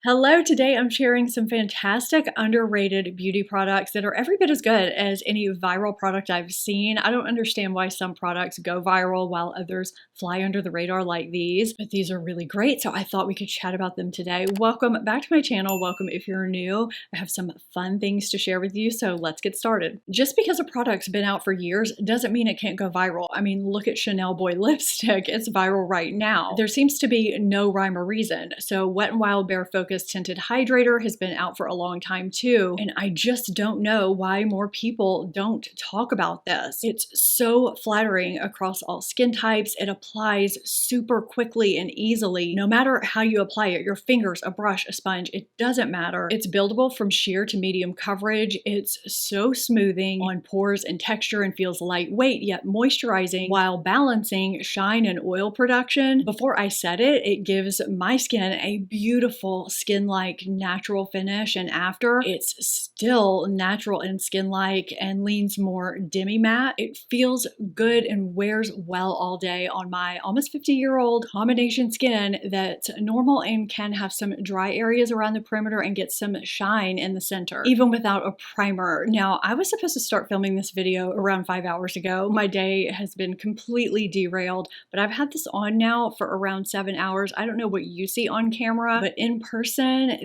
Hello, today I'm sharing some fantastic underrated beauty products that are every bit as good as any viral product I've seen. I don't understand why some products go viral while others fly under the radar like these, but these are really great, so I thought we could chat about them today. Welcome back to my channel. Welcome if you're new. I have some fun things to share with you, so let's get started. Just because a product's been out for years doesn't mean it can't go viral. I mean, look at Chanel Boy lipstick. It's viral right now. There seems to be no rhyme or reason. So Wet n Wild Bare Focus Tinted Hydrator has been out for a long time too, and I just don't know why more people don't talk about this. It's so flattering across all skin types. It applies super quickly and easily, no matter how you apply it, your fingers, a brush, a sponge, it doesn't matter. It's buildable from sheer to medium coverage. It's so smoothing on pores and texture and feels lightweight yet moisturizing while balancing shine and oil production. Before I set it, it gives my skin a beautiful skin-like natural finish, and after, it's still natural and skin-like and leans more demi-matte. It feels good and wears well all day on my almost 50-year-old combination skin that's normal and can have some dry areas around the perimeter and get some shine in the center, even without a primer. Now, I was supposed to start filming this video around 5 hours ago. My day has been completely derailed, but I've had this on now for around 7 hours. I don't know what you see on camera, but in person,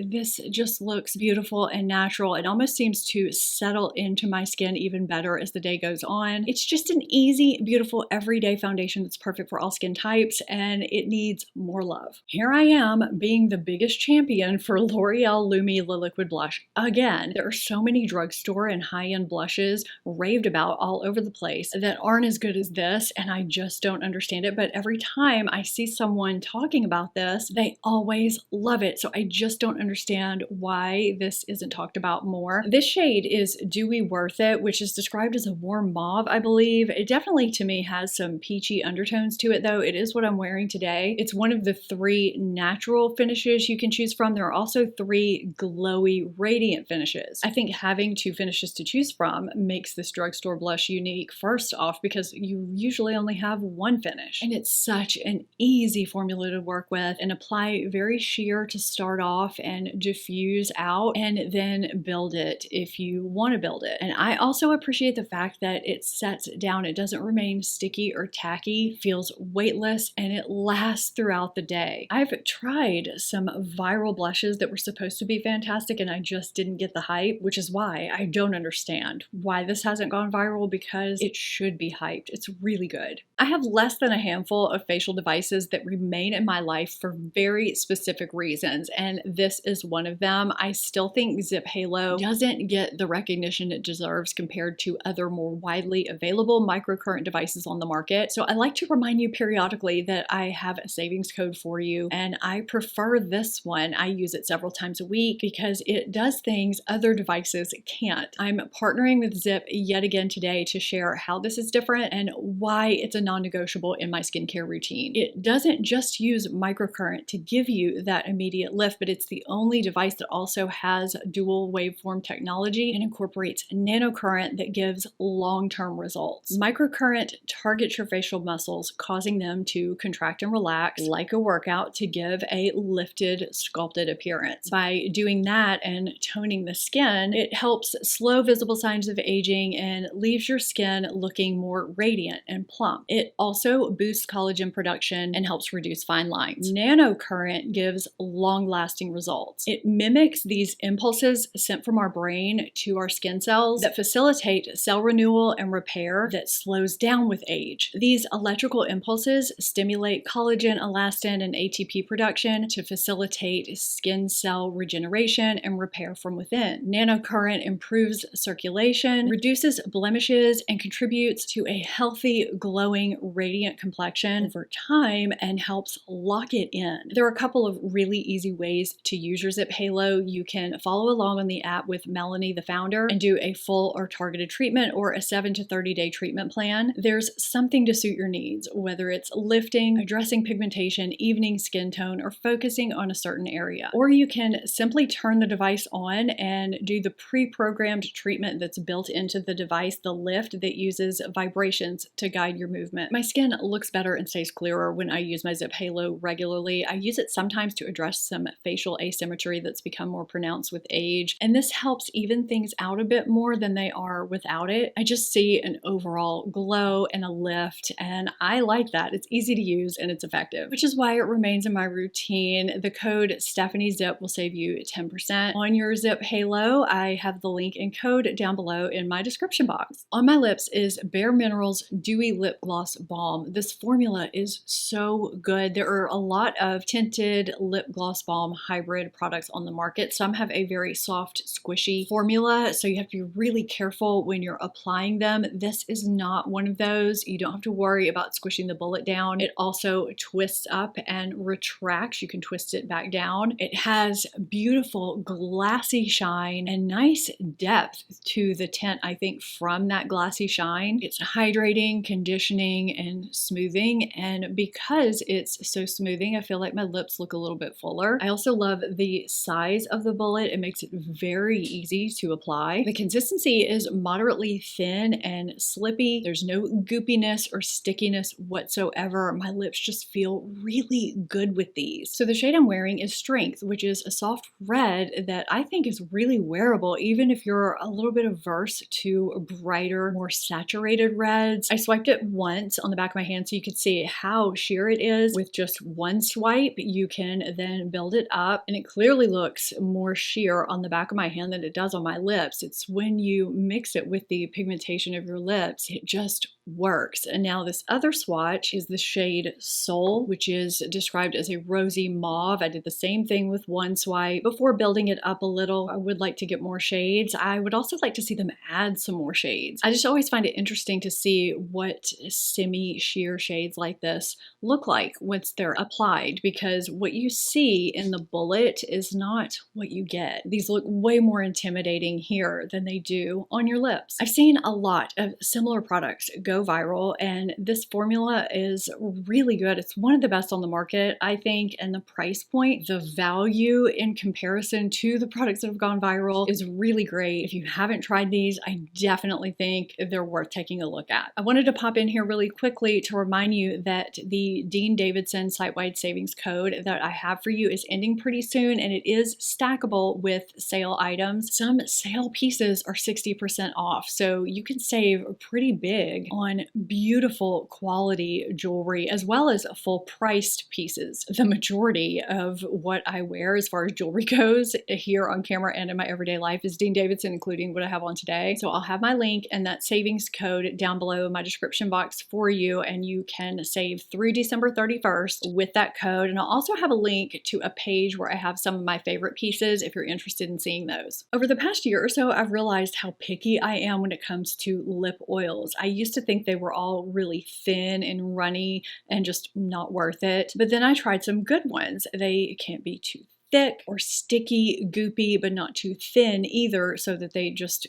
this just looks beautiful and natural. It almost seems to settle into my skin even better as the day goes on. It's just an easy, beautiful, everyday foundation that's perfect for all skin types, and it needs more love. Here I am being the biggest champion for L'Oreal Lumi Le Liquid Blush. Again, there are so many drugstore and high-end blushes raved about all over the place that aren't as good as this, and I just don't understand it. But every time I see someone talking about this, they always love it. So I just don't understand why this isn't talked about more. This shade is Dewy Worth It, which is described as a warm mauve, I believe. It definitely, to me, has some peachy undertones to it, though. It is what I'm wearing today. It's one of the 3 natural finishes you can choose from. There are also 3 glowy, radiant finishes. I think having 2 finishes to choose from makes this drugstore blush unique, first off, because you usually only have 1 finish. And it's such an easy formula to work with and apply very sheer to start off and diffuse out, and then build it if you want to build it. And I also appreciate the fact that it sets down. It doesn't remain sticky or tacky, feels weightless, and it lasts throughout the day. I've tried some viral blushes that were supposed to be fantastic and I just didn't get the hype, which is why I don't understand why this hasn't gone viral, because it should be hyped. It's really good. I have less than a handful of facial devices that remain in my life for very specific reasons, and this is one of them. I still think Zip Halo doesn't get the recognition it deserves compared to other more widely available microcurrent devices on the market. So I like to remind you periodically that I have a savings code for you, and I prefer this one. I use it several times a week because it does things other devices can't. I'm partnering with Zip yet again today to share how this is different and why it's a non-negotiable in my skincare routine. It doesn't just use microcurrent to give you that immediate lift, but it's the only device that also has dual waveform technology and incorporates nanocurrent that gives long-term results. Microcurrent targets your facial muscles, causing them to contract and relax like a workout to give a lifted, sculpted appearance. By doing that and toning the skin, it helps slow visible signs of aging and leaves your skin looking more radiant and plump. It also boosts collagen production and helps reduce fine lines. Nanocurrent gives long-lasting results. It mimics these impulses sent from our brain to our skin cells that facilitate cell renewal and repair that slows down with age. These electrical impulses stimulate collagen, elastin, and ATP production to facilitate skin cell regeneration and repair from within. Nanocurrent improves circulation, reduces blemishes, and contributes to a healthy, glowing, radiant complexion over time and helps lock it in. There are a couple of really easy ways to use your Zip Halo. You can follow along on the app with Melanie, the founder, and do a full or targeted treatment or a 7 to 30 day treatment plan. There's something to suit your needs, whether it's lifting, addressing pigmentation, evening skin tone, or focusing on a certain area. Or you can simply turn the device on and do the pre-programmed treatment that's built into the device, the lift that uses vibrations to guide your movement. improvement. My skin looks better and stays clearer when I use my Zip Halo regularly. I use it sometimes to address some facial asymmetry that's become more pronounced with age, and this helps even things out a bit more than they are without it. I just see an overall glow and a lift, and I like that. It's easy to use and it's effective, which is why it remains in my routine. The code StephanieZip will save you 10% on your Zip Halo. I have the link and code down below in my description box. On my lips is Bare Minerals Dewy Lip Gloss Balm. This formula is so good. There are a lot of tinted lip gloss balm hybrid products on the market. Some have a very soft, squishy formula, so you have to be really careful when you're applying them. This is not one of those. You don't have to worry about squishing the bullet down. It also twists up and retracts. You can twist it back down. It has beautiful glassy shine and nice depth to the tint, I think, from that glassy shine. It's hydrating, conditioning, and smoothing, and because it's so smoothing, I feel like my lips look a little bit fuller. I also love the size of the bullet. It makes it very easy to apply. The consistency is moderately thin and slippy. There's no goopiness or stickiness whatsoever. My lips just feel really good with these. So the shade I'm wearing is Strength, which is a soft red that I think is really wearable, even if you're a little bit averse to brighter, more saturated reds. I swiped it once on the back of my hand so you could see how sheer it is. With just one swipe, you can then build it up, and it clearly looks more sheer on the back of my hand than it does on my lips. It's when you mix it with the pigmentation of your lips, it just works. And now this other swatch is the shade Soul, which is described as a rosy mauve. I did the same thing with one swipe. Before building it up a little, I would like to get more shades. I would also like to see them add some more shades. I just always find it interesting to see what semi-sheer shades like this look like once they're applied, because what you see in the bullet is not what you get. These look way more intimidating here than they do on your lips. I've seen a lot of similar products go viral, and this formula is really good. It's one of the best on the market, I think, and the price point, the value in comparison to the products that have gone viral is really great. If you haven't tried these, I definitely think they're worth taking a look at. I wanted to pop in here really quickly to remind you that the Dean Davidson site-wide savings code that I have for you is ending pretty soon, and it is stackable with sale items. Some sale pieces are 60% off, so you can save pretty big on beautiful quality jewelry as well as full priced pieces. The majority of what I wear as far as jewelry goes here on camera and in my everyday life is Dean Davidson, including what I have on today. So I'll have my link and that savings code down below in my description box for you, and you can save through December 31st with that code. And I'll also have a link to a page where I have some of my favorite pieces if you're interested in seeing those. Over the past year or so, I've realized how picky I am when it comes to lip oils. I used to think they were all really thin and runny and just not worth it, but then I tried some good ones. They can't be too thick or sticky, goopy, but not too thin either, so that they just,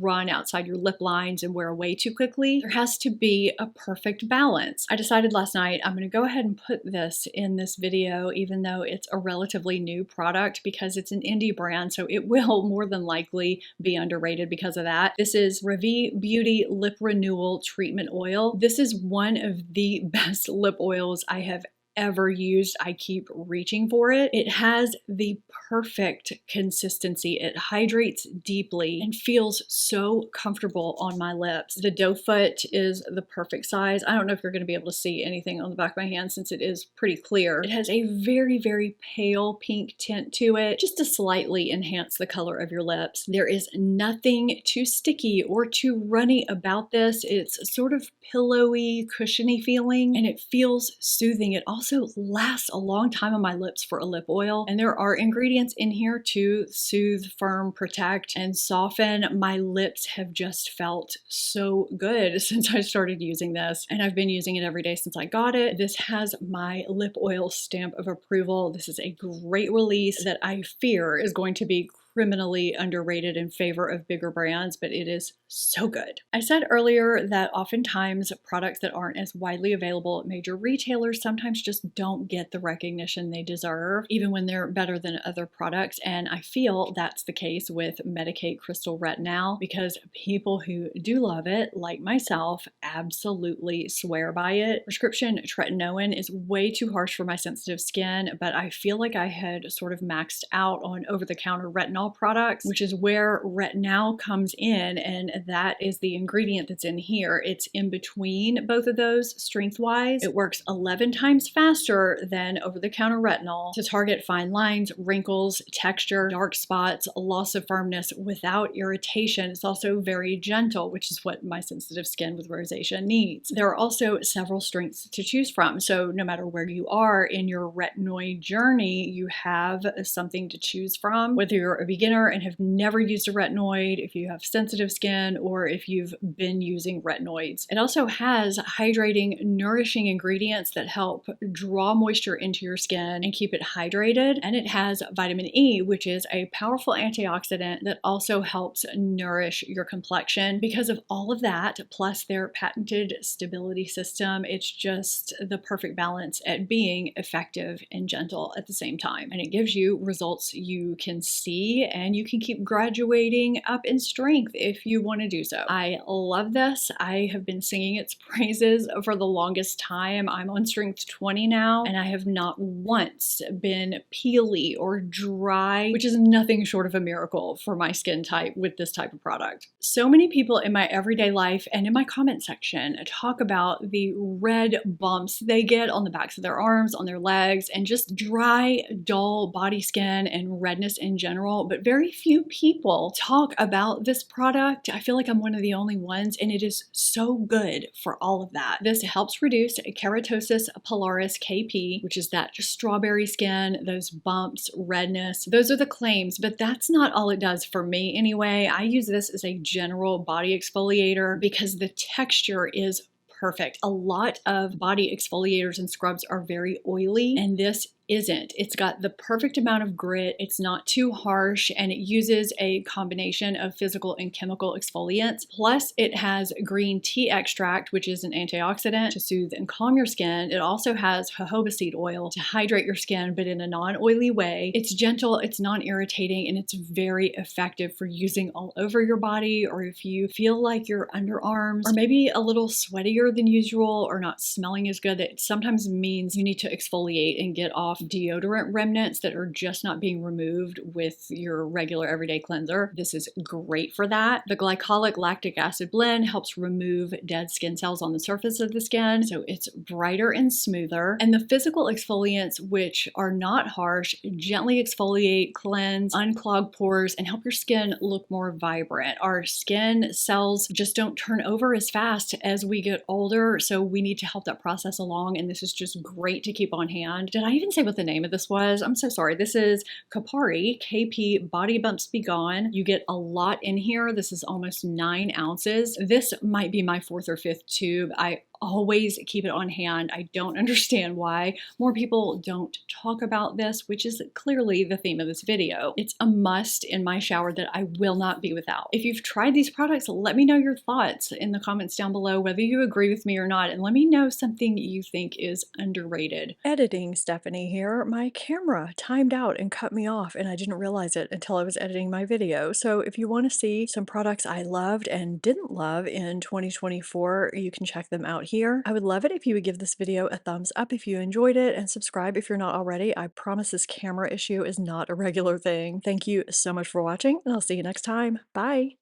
run outside your lip lines and wear away too quickly. There has to be a perfect balance. I decided last night I'm going to go ahead and put this in this video, even though it's a relatively new product, because it's an indie brand, so it will more than likely be underrated because of that. This is Revi Beauty Lip Renewal Treatment Oil. This is one of the best lip oils I have ever used. I keep reaching for it. It has the perfect consistency. It hydrates deeply and feels so comfortable on my lips. The doe foot is the perfect size. I don't know if you're going to be able to see anything on the back of my hand since it is pretty clear. It has a very, very pale pink tint to it, just to slightly enhance the color of your lips. There is nothing too sticky or too runny about this. It's sort of pillowy, cushiony feeling, and it feels soothing. It also lasts a long time on my lips for a lip oil, and there are ingredients in here to soothe, firm, protect, and soften. My lips have just felt so good since I started using this, and I've been using it every day since I got it. This has my lip oil stamp of approval. This is a great release that I fear is going to be criminally underrated in favor of bigger brands, but it is so good. I said earlier that oftentimes products that aren't as widely available at major retailers sometimes just don't get the recognition they deserve, even when they're better than other products. And I feel that's the case with Medik8 Crystal Retinol because people who do love it, like myself, absolutely swear by it. Prescription tretinoin is way too harsh for my sensitive skin, but I feel like I had sort of maxed out on over-the-counter retinol products, which is where Retinol comes in, and that is the ingredient that's in here. It's in between both of those strength-wise. It works 11 times faster than over-the-counter retinol to target fine lines, wrinkles, texture, dark spots, loss of firmness without irritation. It's also very gentle, which is what my sensitive skin with rosacea needs. There are also several strengths to choose from, so no matter where you are in your retinoid journey, you have something to choose from. Whether you're a beginner and have never used a retinoid, if you have sensitive skin, or if you've been using retinoids. It also has hydrating, nourishing ingredients that help draw moisture into your skin and keep it hydrated. And it has vitamin E, which is a powerful antioxidant that also helps nourish your complexion. Because of all of that, plus their patented stability system, it's just the perfect balance at being effective and gentle at the same time. And it gives you results you can see, and you can keep graduating up in strength if you want to do so. I love this. I have been singing its praises for the longest time. I'm on strength 20 now, and I have not once been peely or dry, which is nothing short of a miracle for my skin type with this type of product. So many people in my everyday life and in my comment section talk about the red bumps they get on the backs of their arms, on their legs, and just dry, dull body skin and redness in general, but very few people talk about this product. I feel like I'm one of the only ones, and it is so good for all of that. This helps reduce keratosis pilaris KP, which is that strawberry skin, those bumps, redness. Those are the claims, but that's not all it does for me anyway. I use this as a general body exfoliator because the texture is perfect. A lot of body exfoliators and scrubs are very oily, and this isn't. It's got the perfect amount of grit, it's not too harsh, and it uses a combination of physical and chemical exfoliants. Plus, it has green tea extract, which is an antioxidant to soothe and calm your skin. It also has jojoba seed oil to hydrate your skin, but in a non-oily way. It's gentle, it's non-irritating, and it's very effective for using all over your body, or if you feel like your underarms are maybe a little sweatier than usual or not smelling as good. That sometimes means you need to exfoliate and get off deodorant remnants that are just not being removed with your regular everyday cleanser. This is great for that. The glycolic lactic acid blend helps remove dead skin cells on the surface of the skin, so it's brighter and smoother. And the physical exfoliants, which are not harsh, gently exfoliate, cleanse, unclog pores, and help your skin look more vibrant. Our skin cells just don't turn over as fast as we get older, so we need to help that process along, and this is just great to keep on hand. Did I even say what the name of this was? I'm so sorry. This is Kapari KP Body Bumps Be Gone. You get a lot in here. This is almost 9 ounces. This might be my 4th or 5th tube. I always keep it on hand. I don't understand why more people don't talk about this, which is clearly the theme of this video. It's a must in my shower that I will not be without. If you've tried these products, let me know your thoughts in the comments down below, whether you agree with me or not, and let me know something you think is underrated. Editing Stephanie here. My camera timed out and cut me off, and I didn't realize it until I was editing my video. So if you want to see some products I loved and didn't love in 2024, you can check them out here. I would love it if you would give this video a thumbs up if you enjoyed it, and subscribe if you're not already. I promise this camera issue is not a regular thing. Thank you so much for watching, and I'll see you next time. Bye!